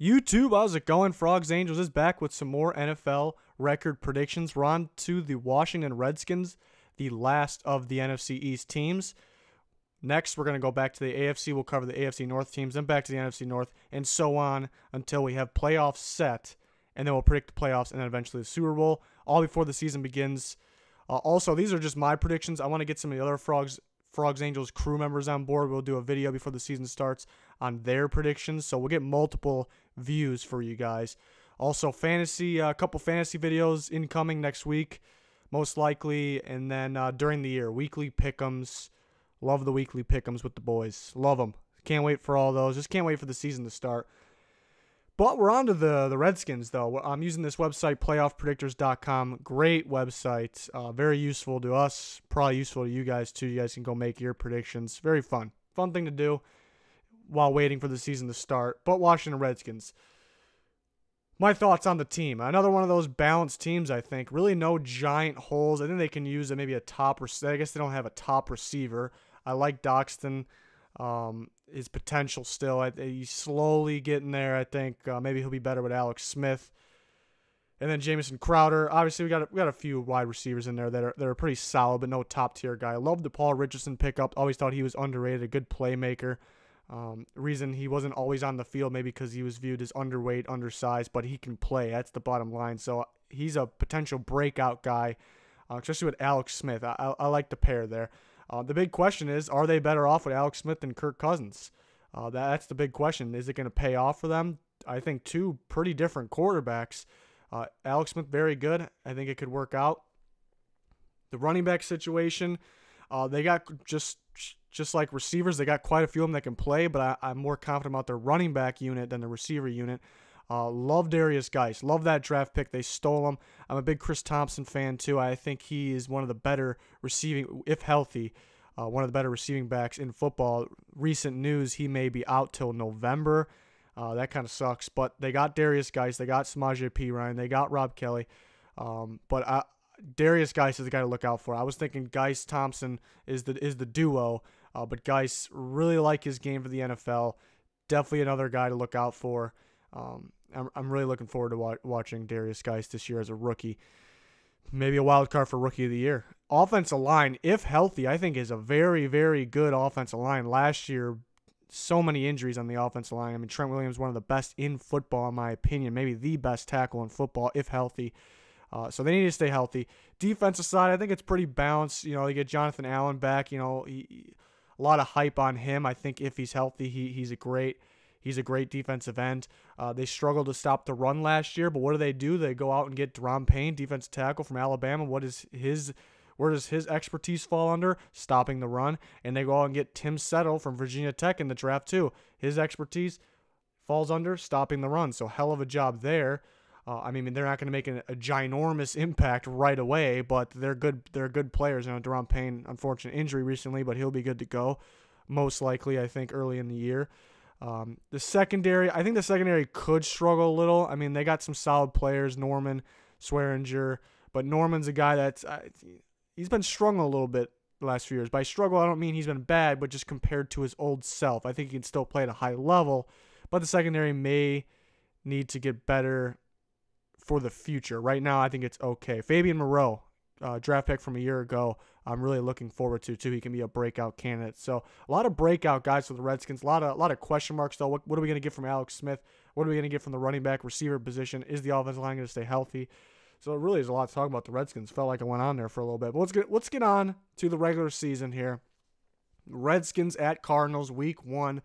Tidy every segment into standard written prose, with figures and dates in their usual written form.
YouTube, how's it going? Frogs Angels is back with some more NFL record predictions. We're on to the Washington Redskins, the last of the NFC East teams. Next, we're going to go back to the AFC. We'll cover the AFC North teams, then back to the NFC North, and so on until we have playoffs set, and then we'll predict the playoffs and then eventually the Super Bowl, all before the season begins. Also, these are just my predictions. I want to get some of the other Frogs Angels crew members on board. We'll do a video before the season starts on their predictions, so we'll get multiple views for you guys. Also, fantasy, a couple fantasy videos incoming next week, most likely, and then during the year, weekly pick'ems. Love the weekly pick'ems with the boys. Love them. Can't wait for all those. Just can't wait for the season to start. But we're on to the Redskins, though. I'm using this website, playoffpredictors.com. Great website. Very useful to us. Probably useful to you guys, too. You guys can go make your predictions. Very fun. Fun thing to do while waiting for the season to start. But Washington Redskins. My thoughts on the team. Another one of those balanced teams, I think. Really no giant holes. I think they can use maybe a top receiver. I guess they don't have a top receiver. I like Doxton. His potential still. He's slowly getting there, I think. Maybe he'll be better with Alex Smith. And then Jamison Crowder. Obviously, we got a few wide receivers in there that are pretty solid, but no top-tier guy. I love the Paul Richardson pickup. Always thought he was underrated, a good playmaker. Reason he wasn't always on the field, maybe because he was viewed as underweight, undersized, but he can play. That's the bottom line. So he's a potential breakout guy, especially with Alex Smith. I like the pair there. The big question is, are they better off with Alex Smith than Kirk Cousins? That's the big question. Is it going to pay off for them? I think two pretty different quarterbacks. Alex Smith, very good. I think it could work out. The running back situation, they got just like receivers, they got quite a few of them that can play, but I'm more confident about their running back unit than the receiver unit. Love Darius Geis. Love that draft pick. They stole him. I'm a big Chris Thompson fan, too. I think he is one of the better receiving, if healthy, one of the better receiving backs in football. Recent news, he may be out till November. That kind of sucks. But they got Darius Geis. They got Samaje Perine. They got Rob Kelly. But Darius Geis is the guy to look out for. I was thinking Geis Thompson is the duo, but Geis, really like his game for the NFL. Definitely another guy to look out for. I'm really looking forward to watching Darius Geis this year as a rookie. Maybe a wild card for Rookie of the Year. Offensive line, if healthy, I think is a very, very good offensive line. Last year, so many injuries on the offensive line. I mean, Trent Williams, one of the best in football, in my opinion. Maybe the best tackle in football, if healthy. So they need to stay healthy. Defensive side, I think it's pretty balanced. You know, you get Jonathan Allen back. You know, a lot of hype on him. I think if he's healthy, he's a great defensive end. They struggled to stop the run last year, but what do? They go out and get Deron Payne, defensive tackle from Alabama. Where does his expertise fall under? Stopping the run. And they go out and get Tim Settle from Virginia Tech in the draft too. His expertise falls under stopping the run. So hell of a job there. I mean, they're not going to make a ginormous impact right away, but they're good. They're good players. You know, Deron Payne, unfortunate injury recently, but he'll be good to go, most likely. I think early in the year. The secondary, I think the secondary could struggle a little. I mean, they got some solid players, Norman, Swearinger, but Norman's a guy that's he's been struggling a little bit the last few years. By struggle, I don't mean he's been bad, but just compared to his old self, I think he can still play at a high level, but the secondary may need to get better for the future. Right now, I think it's okay. Fabian Moreau, draft pick from a year ago, I'm really looking forward to too. He can be a breakout candidate. So a lot of breakout guys for the Redskins. A lot of question marks though. What are we going to get from Alex Smith? What are we going to get from the running back receiver position? Is the offensive line going to stay healthy? So it really is a lot to talk about the Redskins. Felt like I went on there for a little bit. But let's get on to the regular season here. Redskins at Cardinals, week 1.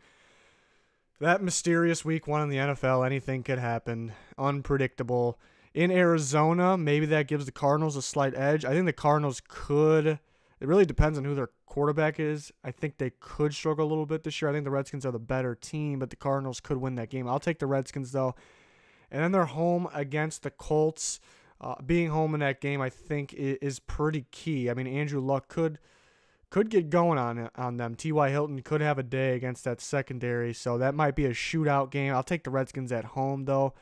That mysterious week 1 in the NFL. Anything could happen. Unpredictable. In Arizona, maybe that gives the Cardinals a slight edge. I think the Cardinals could. It really depends on who their quarterback is. I think they could struggle a little bit this year. I think the Redskins are the better team, but the Cardinals could win that game. I'll take the Redskins, though. And then they're home against the Colts. Being home in that game, I think, is pretty key. I mean, Andrew Luck could get going on them. T.Y. Hilton could have a day against that secondary, so that might be a shootout game. I'll take the Redskins at home, though.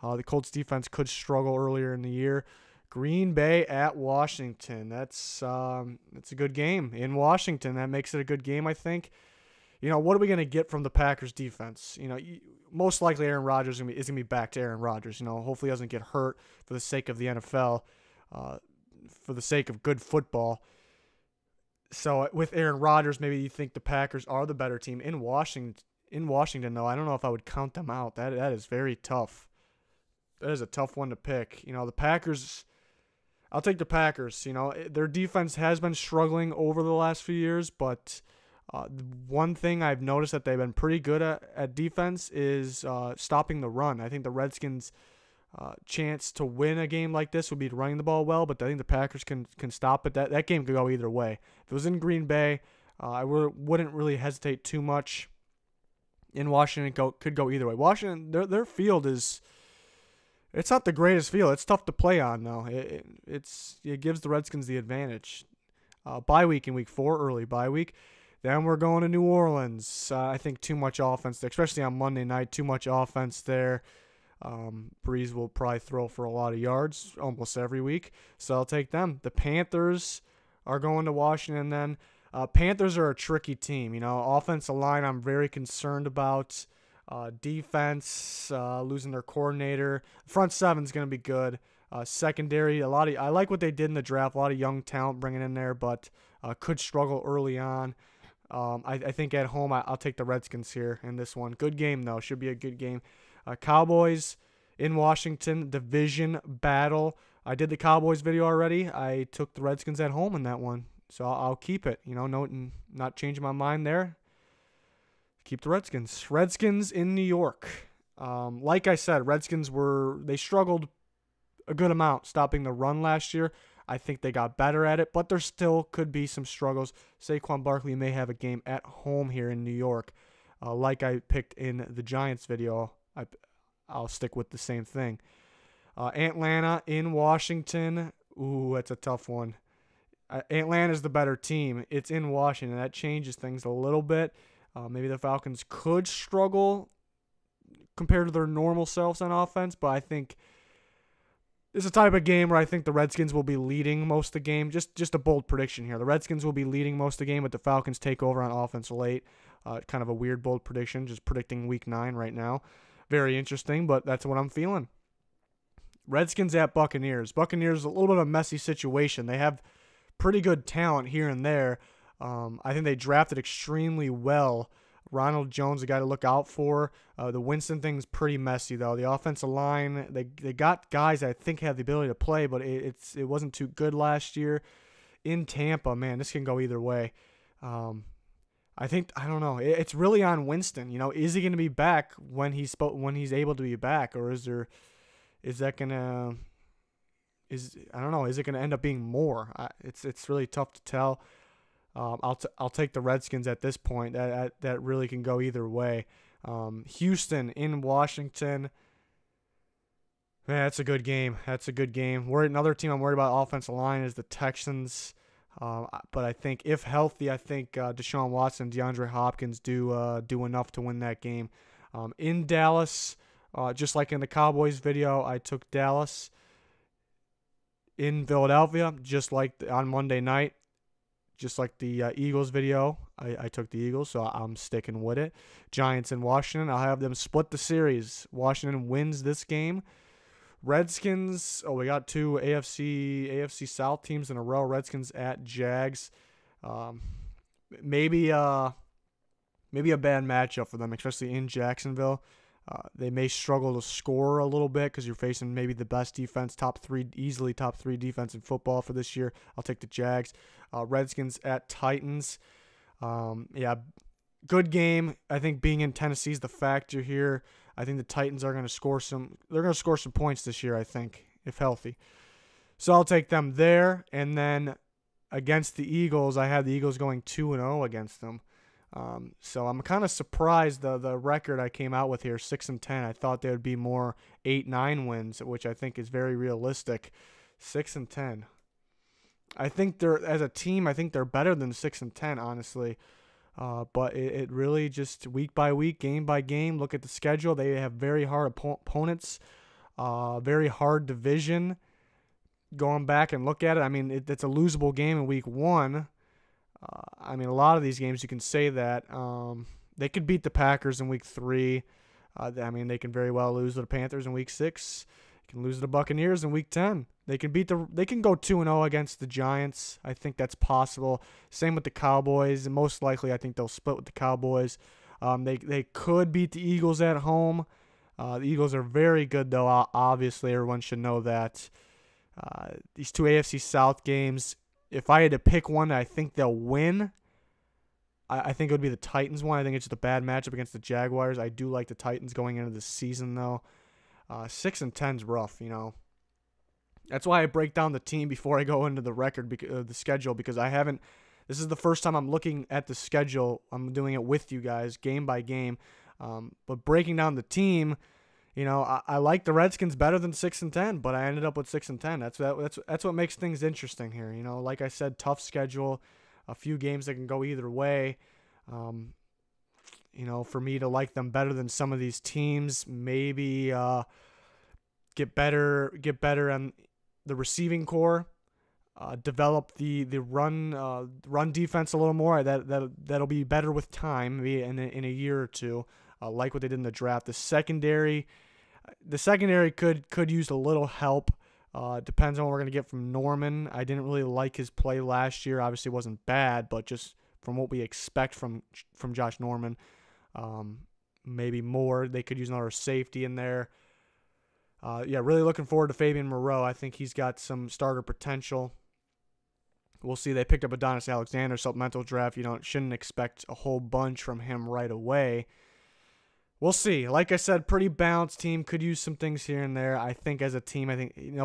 The Colts defense could struggle earlier in the year. Green Bay at Washington. That's a good game in Washington. That makes it a good game, I think. what are we going to get from the Packers defense? Most likely Aaron Rodgers is going to be back to Aaron Rodgers. Hopefully he doesn't get hurt for the sake of the NFL, for the sake of good football. So with Aaron Rodgers, maybe you think the Packers are the better team. In Washington, though, I don't know if I would count them out. That is very tough. That is a tough one to pick. The Packers, I'll take the Packers. Their defense has been struggling over the last few years, but one thing I've noticed that they've been pretty good at defense is stopping the run. I think the Redskins' chance to win a game like this would be running the ball well, but I think the Packers can stop it. That game could go either way. If it was in Green Bay, I wouldn't really hesitate too much. In Washington, could go either way. Washington, their field it's not the greatest field. It's tough to play on, though. It gives the Redskins the advantage. Bye week in week 4, early bye week. Then we're going to New Orleans. I think too much offense there, especially on Monday night. Too much offense there. Breeze will probably throw for a lot of yards almost every week, so I'll take them. The Panthers are going to Washington then. Panthers are a tricky team. Offensive line I'm very concerned about. Defense, losing their coordinator. Front seven's going to be good. Secondary, I like what they did in the draft. A lot of young talent bringing in there, but could struggle early on. I think at home I'll take the Redskins here in this one. Good game, though. Should be a good game. Cowboys in Washington, division battle. I did the Cowboys video already. I took the Redskins at home in that one, so I'll keep it. Not changing my mind there. Keep the Redskins. Redskins in New York. Like I said, Redskins they struggled a good amount stopping the run last year. I think they got better at it, but there still could be some struggles. Saquon Barkley may have a game at home here in New York. Like I picked in the Giants video, I'll stick with the same thing. Atlanta in Washington. Ooh, that's a tough one. Atlanta's the better team. It's in Washington. That changes things a little bit. Maybe the Falcons could struggle compared to their normal selves on offense, but I think it's a type of game where I think the Redskins will be leading most of the game. Just a bold prediction here. The Redskins will be leading most of the game, but the Falcons take over on offense late. Kind of a weird, bold prediction, just predicting Week 9 right now. Very interesting, but that's what I'm feeling. Redskins at Buccaneers. Buccaneers, a little bit of a messy situation. They have pretty good talent here and there. I think they drafted extremely well. Ronald Jones, a guy to look out for. The Winston thing's pretty messy, though. The offensive line, they got guys I think have the ability to play, but it wasn't too good last year. In Tampa, man, this can go either way. I don't know. It's really on Winston. Is he going to be back when he's able to be back, or is it going to end up being more? It's really tough to tell. I'll take the Redskins at this point. That really can go either way. Houston in Washington. Man, that's a good game. Another team I'm worried about offensive line is the Texans. But I think if healthy, Deshaun Watson, DeAndre Hopkins do enough to win that game. In Dallas, just like in the Cowboys video, I took Dallas. In Philadelphia, just like on Monday night, just like the Eagles video, I took the Eagles, so I'm sticking with it. Giants in Washington, I'll have them split the series. Washington wins this game. Redskins, we got two AFC South teams in a row. Redskins at Jags. Maybe a bad matchup for them, especially in Jacksonville. They may struggle to score a little bit because you're facing maybe the best defense, easily top three defense in football for this year. I'll take the Jags. Redskins at Titans. Good game. I think being in Tennessee is the factor here. I think the Titans are going to score some. They're going to score some points this year, I think, if healthy. So I'll take them there. And then against the Eagles, I had the Eagles going 2-0 against them. So I'm kind of surprised the record I came out with here, 6-10. I thought there would be more 8-9 wins, which I think is very realistic. 6-10. I think as a team, I think they're better than 6-10, honestly. But it really just week by week, game by game. Look at the schedule; they have very hard opponents, very hard division. Going back and look at it, I mean, it's a losable game in week 1. I mean, a lot of these games you can say that. They could beat the Packers in week 3. I mean, they can very well lose to the Panthers in week 6. They can lose to the Buccaneers in week 10. They can go 2-0 against the Giants. I think that's possible. Same with the Cowboys, and most likely I think they'll split with the Cowboys. They could beat the Eagles at home. The Eagles are very good, though. Obviously, everyone should know that. These 2 AFC South games, if I had to pick one that I think they'll win, I think it would be the Titans one. I think it's just a bad matchup against the Jaguars. I do like the Titans going into the season, though. 6-10's rough, you know. That's why I break down the team before I go into the record, the schedule, because I haven't. This is the first time I'm looking at the schedule. I'm doing it with you guys, game by game. But breaking down the team, you know, I like the Redskins better than 6-10, but I ended up with 6-10. That's what makes things interesting here. You know, like I said, tough schedule, a few games that can go either way. You know, for me to like them better than some of these teams, maybe get better on the receiving core, develop the run defense a little more. That'll be better with time, maybe in a year or two. Like what they did in the draft. The secondary could use a little help. Depends on what we're gonna get from Norman. I didn't really like his play last year. Obviously, it wasn't bad, but just from what we expect from Josh Norman, maybe more. They could use another safety in there. Yeah, really looking forward to Fabian Moreau. I think he's got some starter potential. We'll see. They picked up Adonis Alexander, supplemental draft. You shouldn't expect a whole bunch from him right away. We'll see. Like I said, pretty balanced team. Could use some things here and there. I think as a team,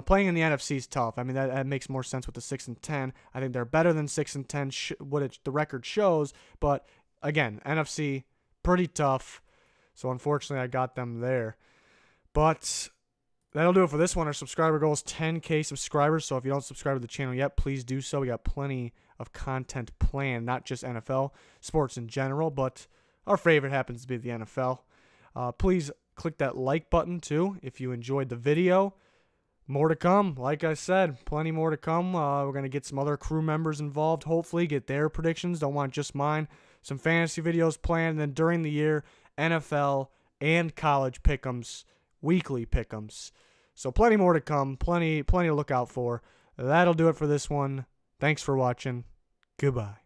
playing in the NFC is tough. I mean, that makes more sense with the 6-10. I think they're better than 6-10, the record shows. But again, NFC, pretty tough. So unfortunately, I got them there. But that'll do it for this one. Our subscriber goal is 10K subscribers. So if you don't subscribe to the channel yet, please do so. We got plenty of content planned, not just NFL, sports in general, but our favorite happens to be the NFL. Please click that like button too if you enjoyed the video. More to come. Like I said, plenty more to come. We're going to get some other crew members involved, hopefully, get their predictions. Don't want just mine. Some fantasy videos planned. And then during the year, NFL and college pick'ems, weekly pick'ems. So plenty more to come. Plenty to look out for. That'll do it for this one. Thanks for watching. Goodbye.